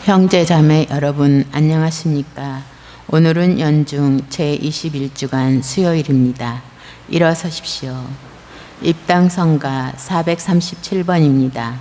형제자매 여러분 안녕하십니까? 오늘은 연중 제21주간 수요일입니다. 일어서십시오. 입당성가 437번입니다.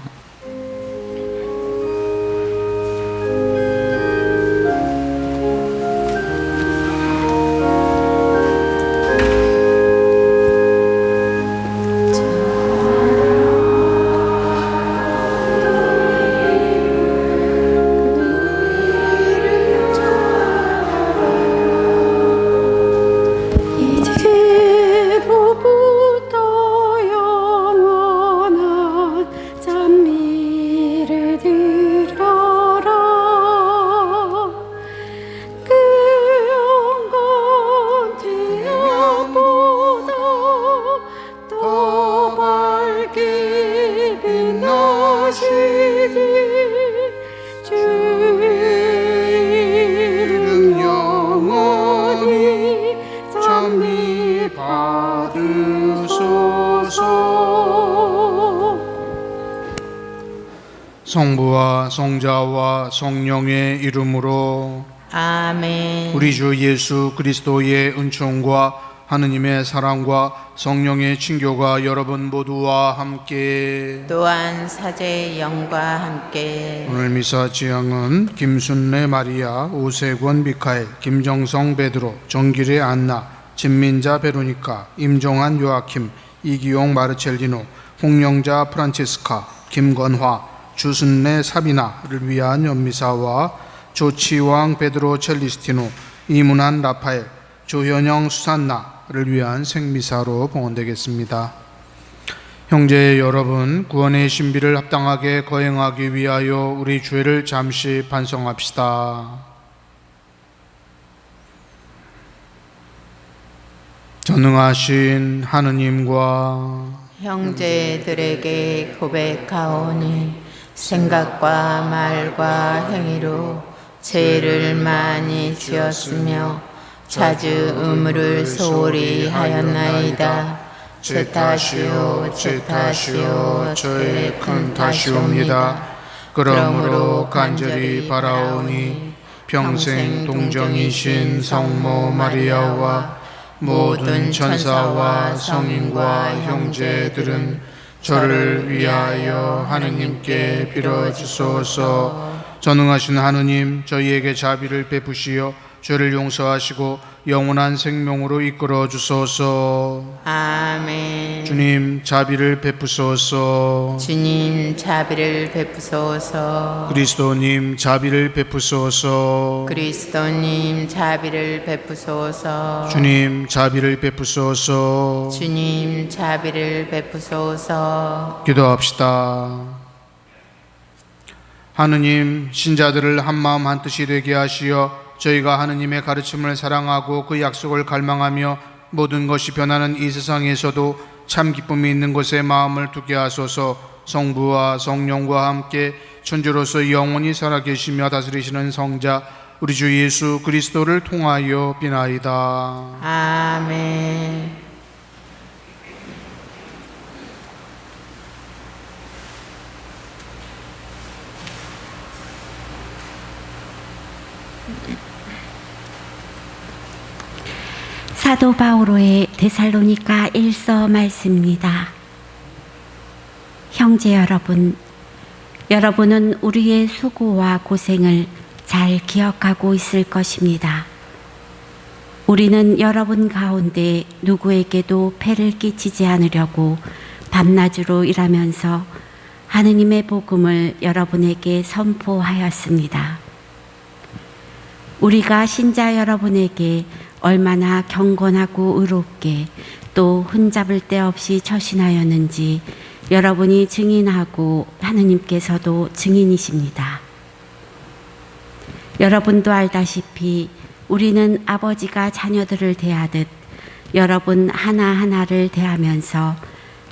성부와 성자와 성령의 이름으로 아멘. 우리 주 예수 그리스도의 은총과 하느님의 사랑과 성령의 친교가 여러분 모두와 함께 또한 사제의 영과 함께 오늘 미사 지향은 김순례 마리아, 오세권 미카엘, 김정성 베드로, 정길의 안나, 진민자 베로니카, 임종환 요아킴, 이기용 마르첼리노, 홍영자 프란치스카, 김건화, 주순례 사비나를 위한 연미사와 조치왕 베드로 첼리스티노, 이문한 라파엘, 조현영 수산나를 위한 생미사로 봉헌되겠습니다. 형제 여러분, 구원의 신비를 합당하게 거행하기 위하여 우리 죄를 잠시 반성합시다. 전능하신 하느님과 형제들에게 고백하오니 생각과 말과 행위로 죄를 많이 지었으며 자주 의무를 소홀히 하였나이다. 제 탓이요 저의 큰 탓이옵니다. 그러므로 간절히 바라오니 평생 동정이신 성모 마리아와 모든 천사와 성인과 형제들은 저를 위하여 하느님께 빌어주소서. 전능하신 하느님, 저희에게 자비를 베푸시어 죄를 용서하시고 영원한 생명으로 이끌어 주소서. 아멘. 주님, 자비를 베푸소서. 주님 자비를 베푸소서. 그리스도님, 자비를 베푸소서. 그리스도님 자비를 베푸소서. 주님, 자비를 베푸소서. 주님 자비를 베푸소서. 기도합시다. 하느님, 신자들을 한마음 한뜻이 되게 하시어 저희가 하느님의 가르침을 사랑하고 그 약속을 갈망하며 모든 것이 변하는 이 세상에서도 참 기쁨이 있는 곳에 마음을 두게 하소서. 성부와 성령과 함께 천주로서 영원히 살아계시며 다스리시는 성자 우리 주 예수 그리스도를 통하여 비나이다. 아멘. 사도 바오로의 데살로니가 1서 말씀입니다. 형제 여러분, 여러분은 우리의 수고와 고생을 잘 기억하고 있을 것입니다. 우리는 여러분 가운데 누구에게도 폐를 끼치지 않으려고 밤낮으로 일하면서 하느님의 복음을 여러분에게 선포하였습니다. 우리가 신자 여러분에게 얼마나 경건하고 의롭게 또 흠잡을 데 없이 처신하였는지 여러분이 증인하고 하느님께서도 증인이십니다. 여러분도 알다시피 우리는 아버지가 자녀들을 대하듯 여러분 하나하나를 대하면서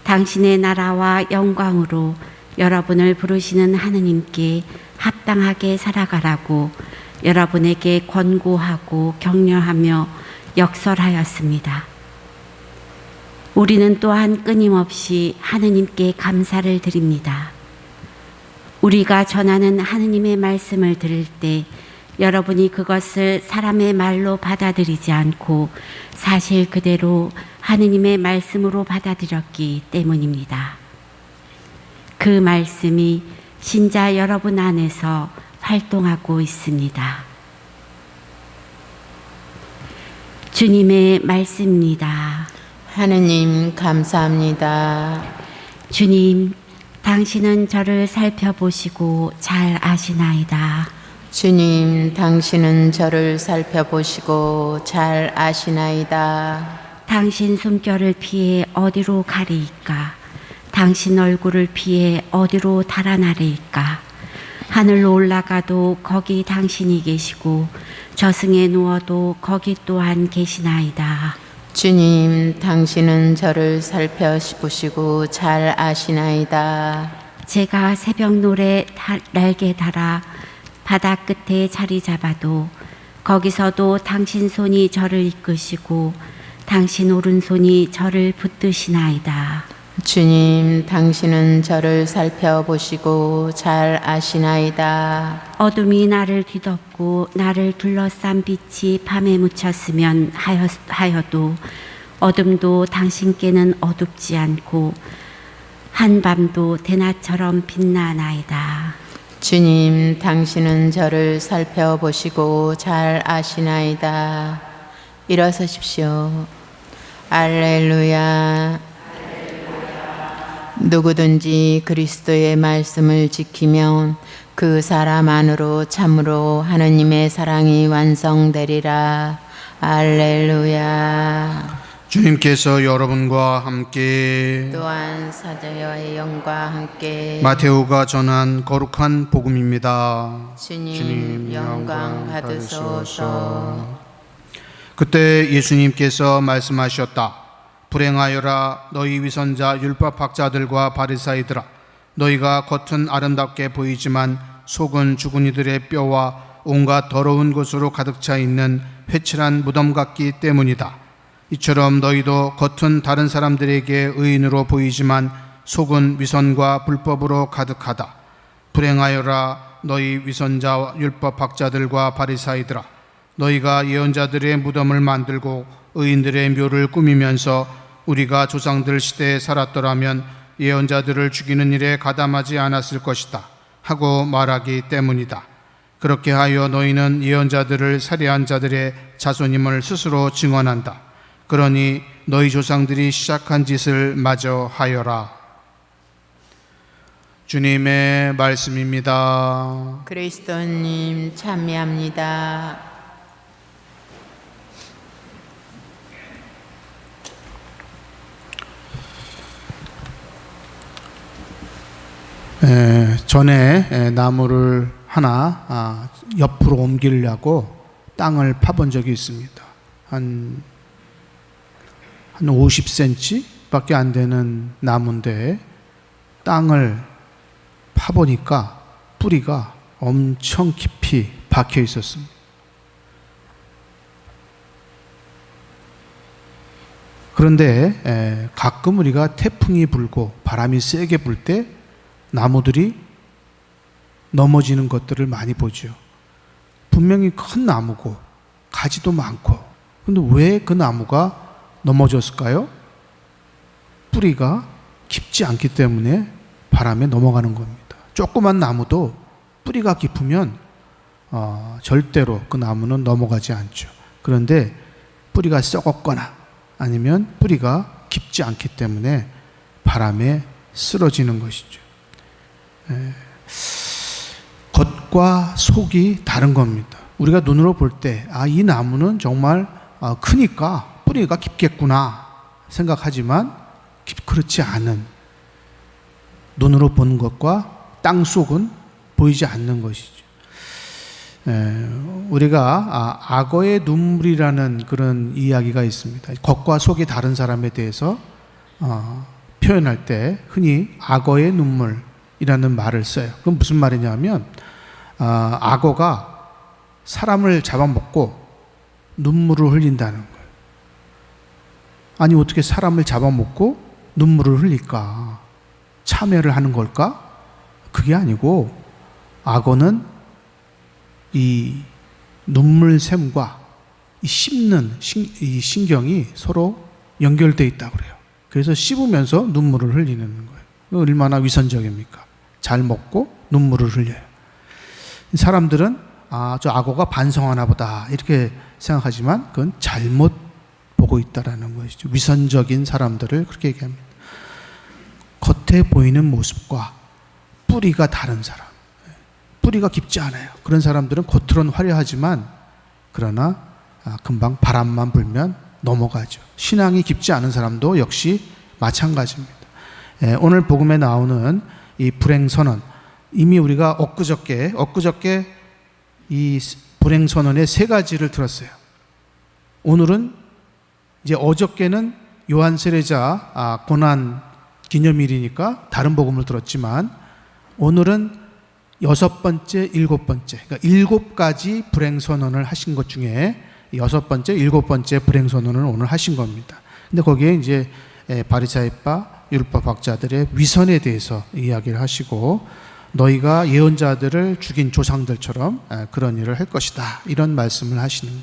당신의 나라와 영광으로 여러분을 부르시는 하느님께 합당하게 살아가라고 여러분에게 권고하고 격려하며 역설하였습니다. 우리는 또한 끊임없이 하느님께 감사를 드립니다. 우리가 전하는 하느님의 말씀을 들을 때 여러분이 그것을 사람의 말로 받아들이지 않고 사실 그대로 하느님의 말씀으로 받아들였기 때문입니다. 그 말씀이 신자 여러분 안에서 활동하고 있습니다. 주님의 말씀입니다. 하느님 감사합니다. 주님, 당신은 저를 살펴보시고 잘 아시나이다. 주님, 당신은 저를 살펴보시고 잘 아시나이다. 당신 숨결을 피해 어디로 가리이까? 당신 얼굴을 피해 어디로 달아나리이까? 하늘로 올라가도 거기 당신이 계시고 저승에 누워도 거기 또한 계시나이다. 주님, 당신은 저를 살펴보시고 잘 아시나이다. 제가 새벽 노래 날개 달아 바다 끝에 자리 잡아도 거기서도 당신 손이 저를 이끄시고 당신 오른손이 저를 붙드시나이다. 주님, 당신은 저를 살펴보시고 잘 아시나이다. 어둠이 나를 뒤덮고 나를 둘러싼 빛이 밤에 묻혔으면 하여도 어둠도 당신께는 어둡지 않고 한밤도 대낮처럼 빛나나이다. 주님, 당신은 저를 살펴보시고 잘 아시나이다. 일어서십시오. 알렐루야. 누구든지 그리스도의 말씀을 지키면 그 사람 안으로 참으로 하느님의 사랑이 완성되리라. 알렐루야. 주님께서 여러분과 함께 또한 사자여의 영과 함께 마테오가 전한 거룩한 복음입니다. 주님 영광 받으소서. 그때 예수님께서 말씀하셨다. 불행하여라 너희 위선자 율법학자들과 바리사이들아, 너희가 겉은 아름답게 보이지만 속은 죽은 이들의 뼈와 온갖 더러운 것으로 가득 차 있는 회칠한 무덤 같기 때문이다. 이처럼 너희도 겉은 다른 사람들에게 의인으로 보이지만 속은 위선과 불법으로 가득하다. 불행하여라 너희 위선자 율법학자들과 바리사이들아, 너희가 예언자들의 무덤을 만들고 의인들의 묘를 꾸미면서 우리가 조상들 시대에 살았더라면 예언자들을 죽이는 일에 가담하지 않았을 것이다 하고 말하기 때문이다. 그렇게 하여 너희는 예언자들을 살해한 자들의 자손임을 스스로 증언한다. 그러니 너희 조상들이 시작한 짓을 마저 하여라. 주님의 말씀입니다. 그리스도님 찬미합니다. 전에 나무를 하나 옆으로 옮기려고 땅을 파본 적이 있습니다. 한 50cm 밖에 안 되는 나무인데 땅을 파보니까 뿌리가 엄청 깊이 박혀 있었습니다. 그런데 가끔 우리가 태풍이 불고 바람이 세게 불 때 나무들이 넘어지는 것들을 많이 보죠. 분명히 큰 나무고 가지도 많고, 근데 왜 그 나무가 넘어졌을까요? 뿌리가 깊지 않기 때문에 바람에 넘어가는 겁니다. 조그만 나무도 뿌리가 깊으면 절대로 그 나무는 넘어가지 않죠. 그런데 뿌리가 썩었거나 아니면 뿌리가 깊지 않기 때문에 바람에 쓰러지는 것이죠. 겉과 속이 다른 겁니다. 우리가 눈으로 볼 때 이 나무는 정말 크니까 뿌리가 깊겠구나 생각하지만 그렇지 않은, 눈으로 보는 것과 땅 속은 보이지 않는 것이죠. 우리가 악어의 눈물이라는 그런 이야기가 있습니다. 겉과 속이 다른 사람에 대해서 표현할 때 흔히 악어의 눈물이라는 말을 써요. 그건 무슨 말이냐면 악어가 사람을 잡아먹고 눈물을 흘린다는 거예요. 아니 어떻게 사람을 잡아먹고 눈물을 흘릴까? 참회를 하는 걸까? 그게 아니고 악어는 이 눈물샘과 이 씹는 이 신경이 서로 연결되어 있다고 그래요. 그래서 씹으면서 눈물을 흘리는 거예요. 얼마나 위선적입니까? 잘 먹고 눈물을 흘려요. 사람들은 저 악어가 반성하나 보다 이렇게 생각하지만 그건 잘못 보고 있다라는 것이죠. 위선적인 사람들을 그렇게 얘기합니다. 겉에 보이는 모습과 뿌리가 다른 사람, 뿌리가 깊지 않아요. 그런 사람들은 겉으로는 화려하지만 그러나 금방 바람만 불면 넘어가죠. 신앙이 깊지 않은 사람도 역시 마찬가지입니다. 오늘 복음에 나오는 이 불행선언, 이미 우리가 엊그저께 이 불행선언의 세 가지를 들었어요. 오늘은 이제 어저께는 요한 세례자 고난 기념일이니까 다른 복음을 들었지만 오늘은 6번째, 7번째, 그러니까 7가지 불행선언을 하신 것 중에 6번째, 7번째 불행선언을 오늘 하신 겁니다. 근데 거기에 이제 바리사이파 율법학자들의 위선에 대해서 이야기를 하시고 너희가 예언자들을 죽인 조상들처럼 그런 일을 할 것이다, 이런 말씀을 하시는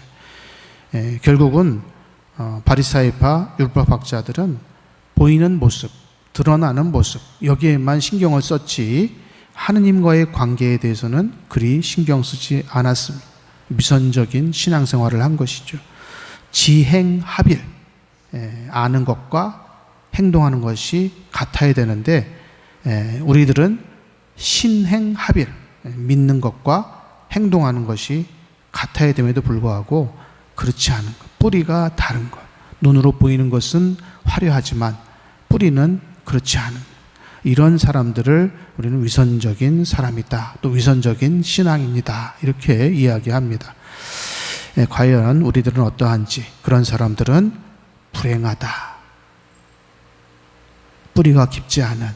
거예요. 결국은 바리사이파 율법학자들은 보이는 모습, 드러나는 모습, 여기에만 신경을 썼지 하느님과의 관계에 대해서는 그리 신경 쓰지 않았습니다. 위선적인 신앙생활을 한 것이죠. 지행합일, 아는 것과 행동하는 것이 같아야 되는데 우리들은 신행합일, 믿는 것과 행동하는 것이 같아야 됨에도 불구하고 그렇지 않은 것, 뿌리가 다른 것. 눈으로 보이는 것은 화려하지만 뿌리는 그렇지 않은 것. 이런 사람들을 우리는 위선적인 사람이다, 또 위선적인 신앙입니다, 이렇게 이야기합니다. 과연 우리들은 어떠한지. 그런 사람들은 불행하다, 뿌리가 깊지 않은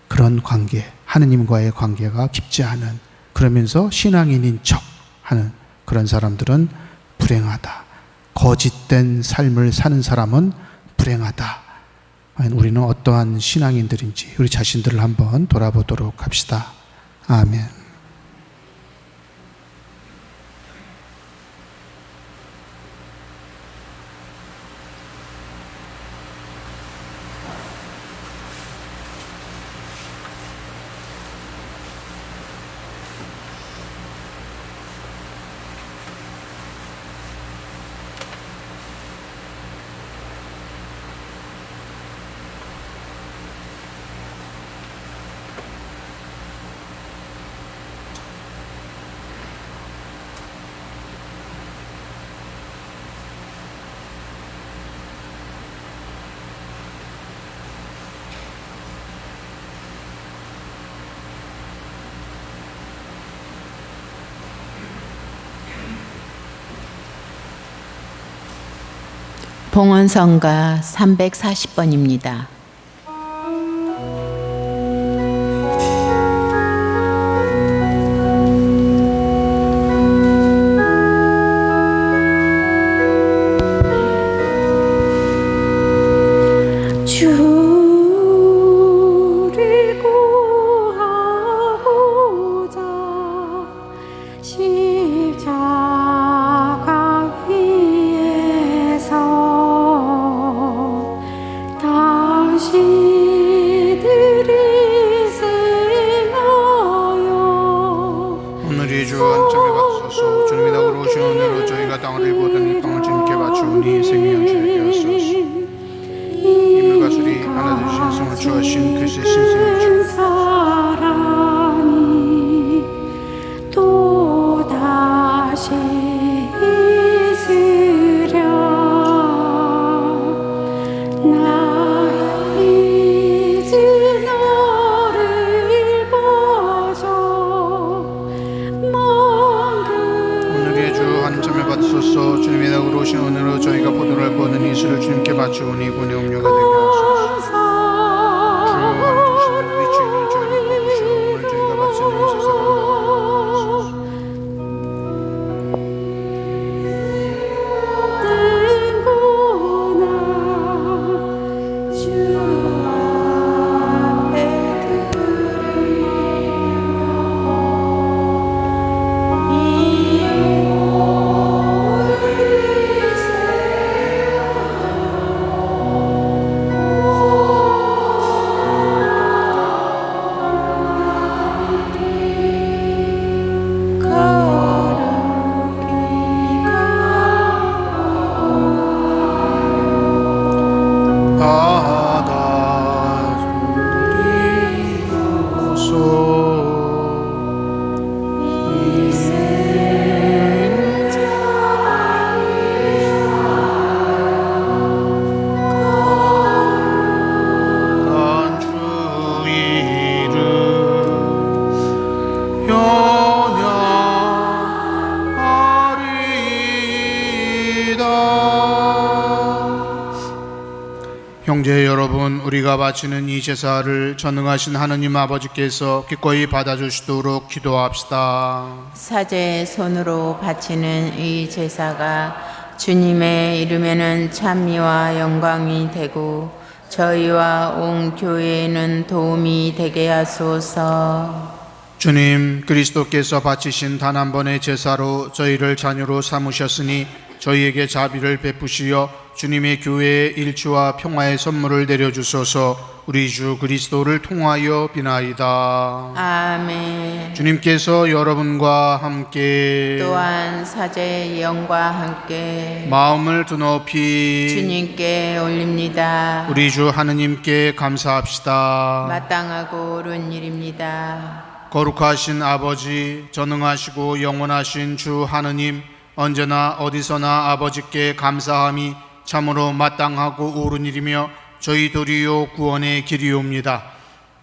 그런 관계, 하느님과의 관계가 깊지 않은, 그러면서 신앙인인 척 하는 그런 사람들은 불행하다. 거짓된 삶을 사는 사람은 불행하다. 우리는 어떠한 신앙인들인지 우리 자신들을 한번 돌아보도록 합시다. 아멘. 봉헌성가 340번입니다. 십자가 위에서 여러분, 우리가 바치는 이 제사를 전능하신 하느님 아버지께서 기꺼이 받아주시도록 기도합시다. 사제의 손으로 바치는 이 제사가 주님의 이름에는 찬미와 영광이 되고 저희와 온 교회에는 도움이 되게 하소서. 주님, 그리스도께서 바치신 단 한 번의 제사로 저희를 자녀로 삼으셨으니 저희에게 자비를 베푸시어 주님의 교회에 일치와 평화의 선물을 내려주소서. 우리 주 그리스도를 통하여 비나이다. 아멘. 주님께서 여러분과 함께 또한 사제의 영과 함께 마음을 드높이 주님께 올립니다. 우리 주 하느님께 감사합시다. 마땅하고 옳은 일입니다. 거룩하신 아버지, 전능하시고 영원하신 주 하느님, 언제나 어디서나 아버지께 감사함이 참으로 마땅하고 옳은 일이며 저희 도리요 구원의 길이옵니다.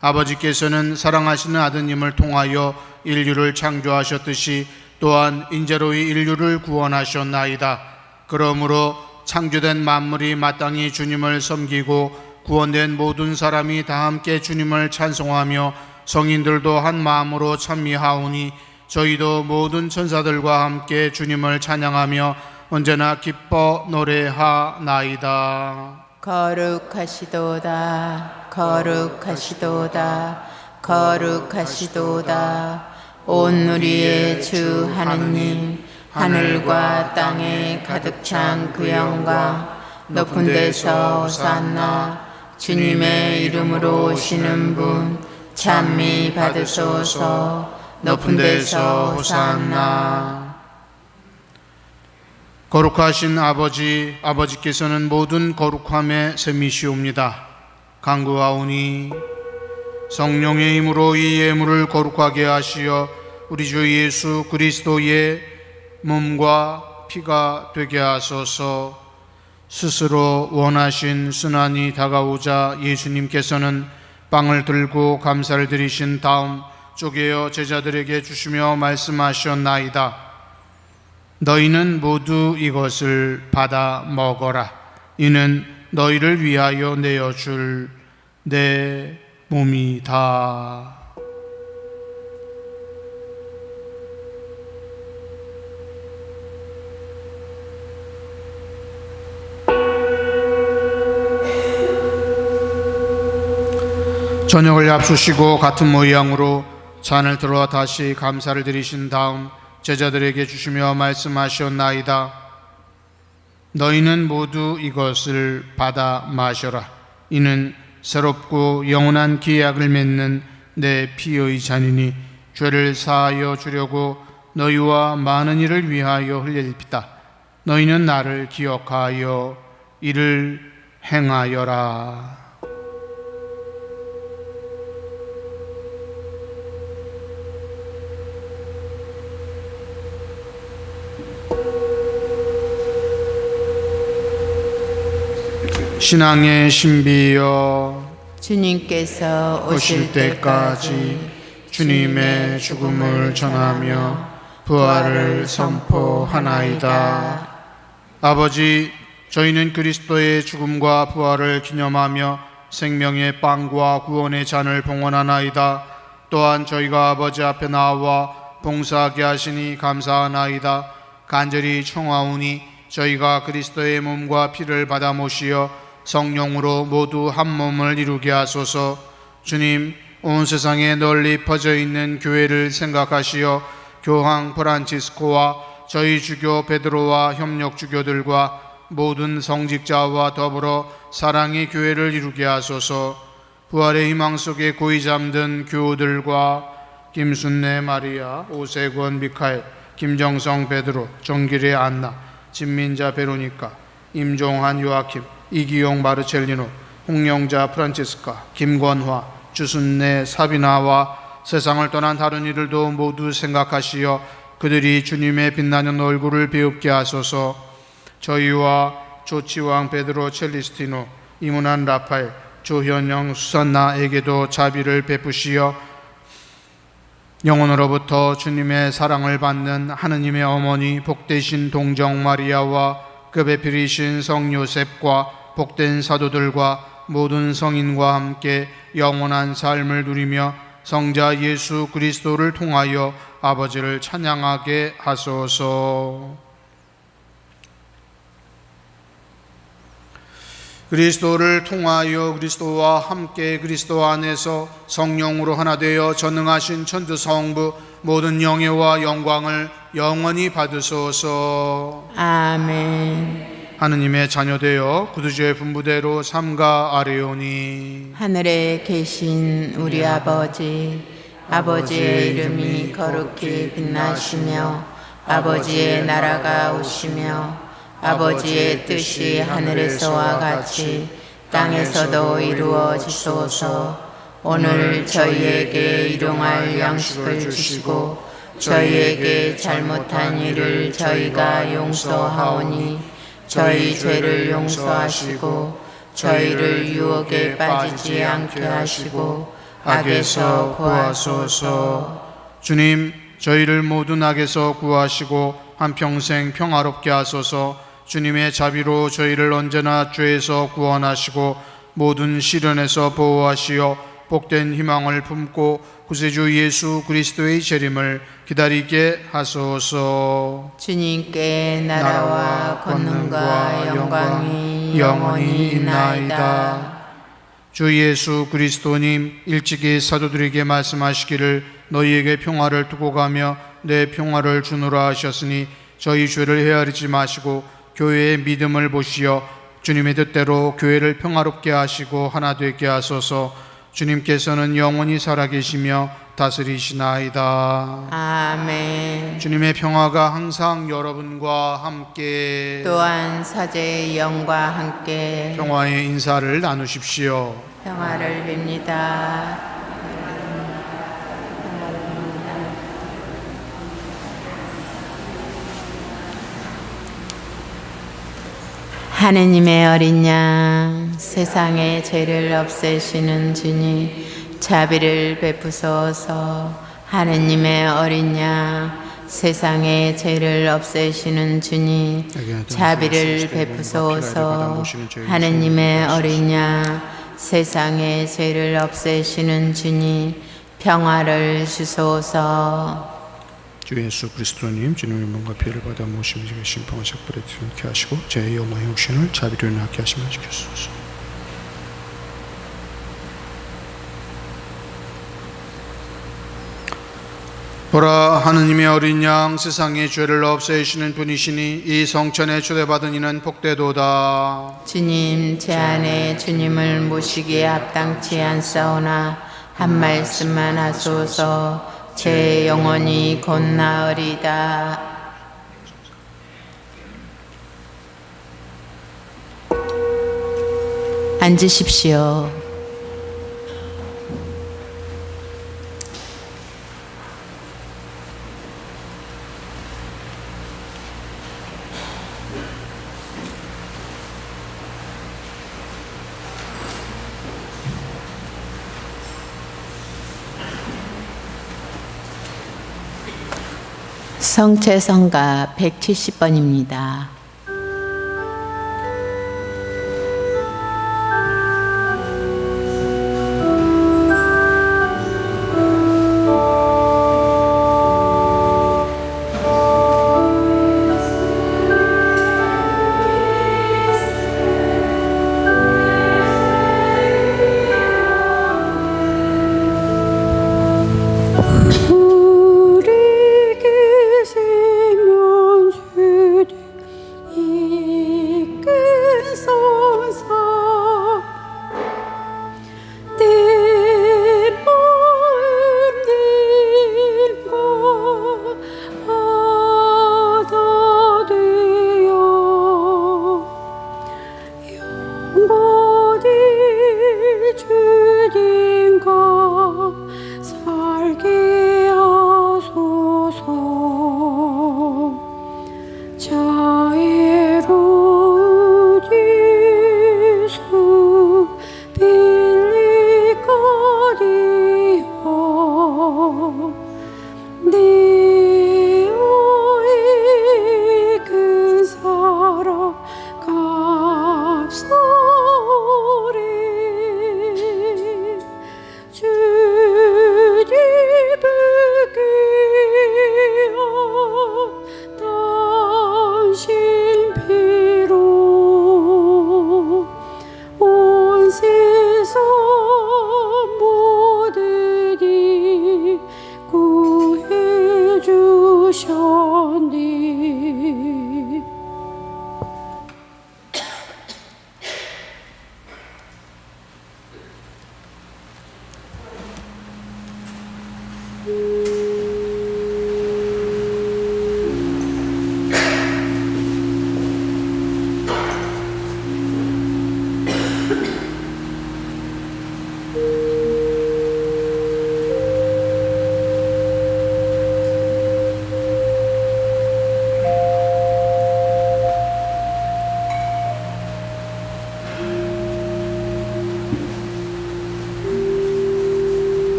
아버지께서는 사랑하시는 아드님을 통하여 인류를 창조하셨듯이 또한 인자로이 인류를 구원하셨나이다. 그러므로 창조된 만물이 마땅히 주님을 섬기고 구원된 모든 사람이 다 함께 주님을 찬송하며 성인들도 한 마음으로 찬미하오니 저희도 모든 천사들과 함께 주님을 찬양하며 언제나 기뻐 노래하나이다. 거룩하시도다, 거룩하시도다, 거룩하시도다. 온 우리의 주 하느님, 하늘과 땅에 가득 찬 그 영광, 높은 데서 호산나. 주님의 이름으로 오시는 분 찬미 받으소서. 높은 데서 호산나. 거룩하신 아버지, 아버지께서는 모든 거룩함의 셈이시옵니다. 간구하오니 성령의 힘으로 이 예물을 거룩하게 하시어 우리 주 예수 그리스도의 몸과 피가 되게 하소서. 스스로 원하신 순환이 다가오자 예수님께서는 빵을 들고 감사를 드리신 다음 쪼개어 제자들에게 주시며 말씀하셨나이다. 너희는 모두 이것을 받아 먹어라. 이는 너희를 위하여 내어줄 내 몸이다. 저녁을 앞두시고 같은 모양으로 잔을 들어 다시 감사를 드리신 다음 제자들에게 주시며 말씀하셨나이다. 너희는 모두 이것을 받아 마셔라. 이는 새롭고 영원한 기약을 맺는 내 피의 잔이니 죄를 사하여 주려고 너희와 많은 이를 위하여 흘릴 피다. 너희는 나를 기억하여 이를 행하여라. 신앙의 신비여, 주님께서 오실 때까지 주님의 죽음을 전하며 부활을 선포하나이다. 아버지, 저희는 그리스도의 죽음과 부활을 기념하며 생명의 빵과 구원의 잔을 봉헌하나이다. 또한 저희가 아버지 앞에 나와 봉사하게 하시니 감사하나이다. 간절히 청하오니 저희가 그리스도의 몸과 피를 받아 모시어 성령으로 모두 한 몸을 이루게 하소서. 주님, 온 세상에 널리 퍼져 있는 교회를 생각하시어 교황 프란치스코와 저희 주교 베드로와 협력 주교들과 모든 성직자와 더불어 사랑의 교회를 이루게 하소서. 부활의 희망 속에 고이 잠든 교우들과 김순례 마리아, 오세권 미카엘, 김정성 베드로, 정길의 안나, 진민자 베로니카, 임종환 요아킴, 이기용 마르첼리노, 홍영자 프란치스카, 김권화, 주순례 사비나와 세상을 떠난 다른 이들도 모두 생각하시어 그들이 주님의 빛나는 얼굴을 배웁게 하소서. 저희와 조치왕 베드로 첼리스티노, 이문한 라파엘, 조현영 수산나에게도 자비를 베푸시어 영혼으로부터 주님의 사랑을 받는 하느님의 어머니 복되신 동정 마리아와 그 배필이신 성 요셉과 복된 사도들과 모든 성인과 함께 영원한 삶을 누리며 성자 예수 그리스도를 통하여 아버지를 찬양하게 하소서. 그리스도를 통하여 그리스도와 함께 그리스도 안에서 성령으로 하나 되어 전능하신 천주 성부 모든 영예와 영광을 영원히 받으소서. 아멘. 하느님의 자녀되어 구주의 분부대로 삼가 아뢰오니 하늘에 계신 우리 아버지, 아버지의 이름이 거룩히 빛나시며 아버지의 나라가 오시며 아버지의 뜻이 하늘에서와 같이 땅에서도 이루어지소서. 오늘 저희에게 일용할 양식을 주시고 저희에게 잘못한 일을 저희가 용서하오니 저희 죄를 용서하시고 저희를 유혹에 빠지지 않게 하시고 악에서 구하소서. 주님, 저희를 모든 악에서 구하시고 한평생 평화롭게 하소서. 주님의 자비로 저희를 언제나 죄에서 구원하시고 모든 시련에서 보호하시어 복된 희망을 품고 구세주 예수 그리스도의 재림을 기다리게 하소서. 주님께 나라와 권능과 영광이 영원히 있나이다. 주 예수 그리스도님, 일찍이 사도들에게 말씀하시기를 너희에게 평화를 두고 가며 내 평화를 주노라 하셨으니 저희 죄를 헤아리지 마시고 교회의 믿음을 보시어 주님의 뜻대로 교회를 평화롭게 하시고 하나 되게 하소서. 주님께서는 영원히 살아계시며 다스리시나이다. 아멘. 주님의 평화가 항상 여러분과 함께 또한 사제의 영과 함께 평화의 인사를 나누십시오. 평화를 빕니다. 하느님의 어린 양, 세상의 죄를 없애시는 주님, 자비를 베푸소서. 하느님의 어린 양, 세상의 죄를 없애시는 주님, 자비를 베푸소서. 하느님의 어린 양, 세상의 죄를 없애시는 주님, 평화를 주소서. 주 예수 그리스도님, 주님의 몸과 피를 받아 모시며 심판과 작별에 들게 하시고 제 영화의 육신을 자비로 낳게 하시며 지켰소서. 보라, 하느님의 어린 양, 세상의 죄를 없애시는 분이시니 이 성천에 초대받은 이는 복되도다. 주님, 제 안에 주님을 모시기에 합당치 않사오나 한 말씀만 하소서. 제 영혼이 곧 나으리다. 앉으십시오. 성체성가 170번입니다. 값소리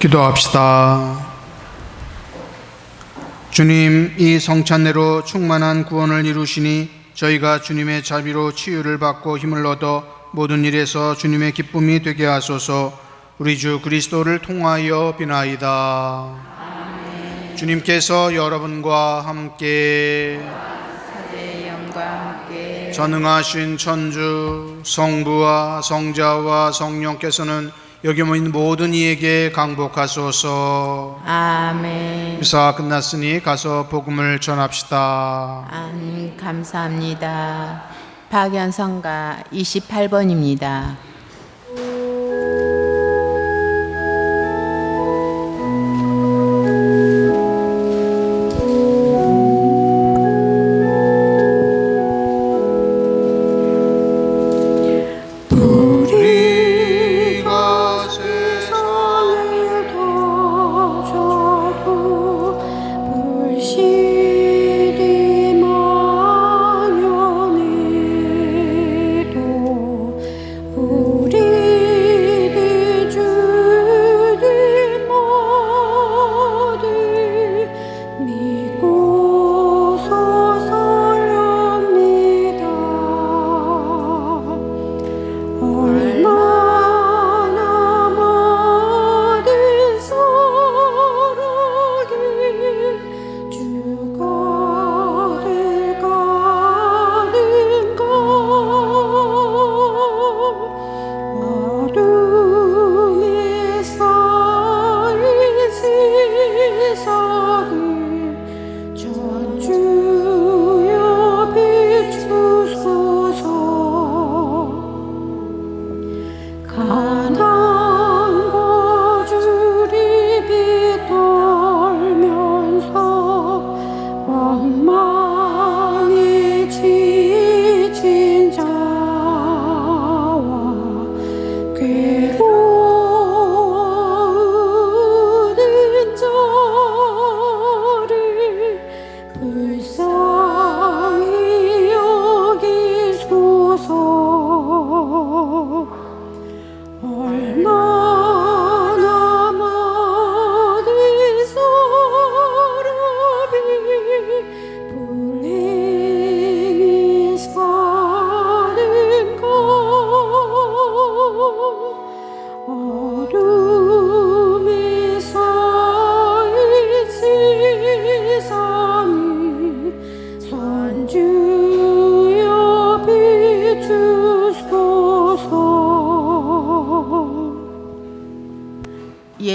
기도합시다. 주님, 이 성찬례로 충만한 구원을 이루시니 저희가 주님의 자비로 치유를 받고 힘을 얻어 모든 일에서 주님의 기쁨이 되게 하소서. 우리 주 그리스도를 통하여 비나이다. 아멘. 주님께서 여러분과 함께 사제의 영과 함께 전능하신 천주 성부와 성자와 성령께서는 여기 모인 모든 이에게 강복하소서. 아멘. 미사 끝났으니 가서 복음을 전합시다. 감사합니다. 박연성가 28번입니다.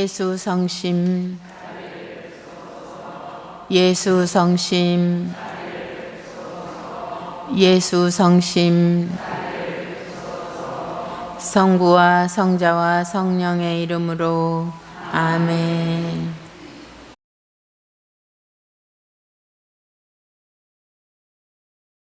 예수 성심, 예수 성심, 예수 성심. 성부와 성자와 성령의 이름으로 아멘.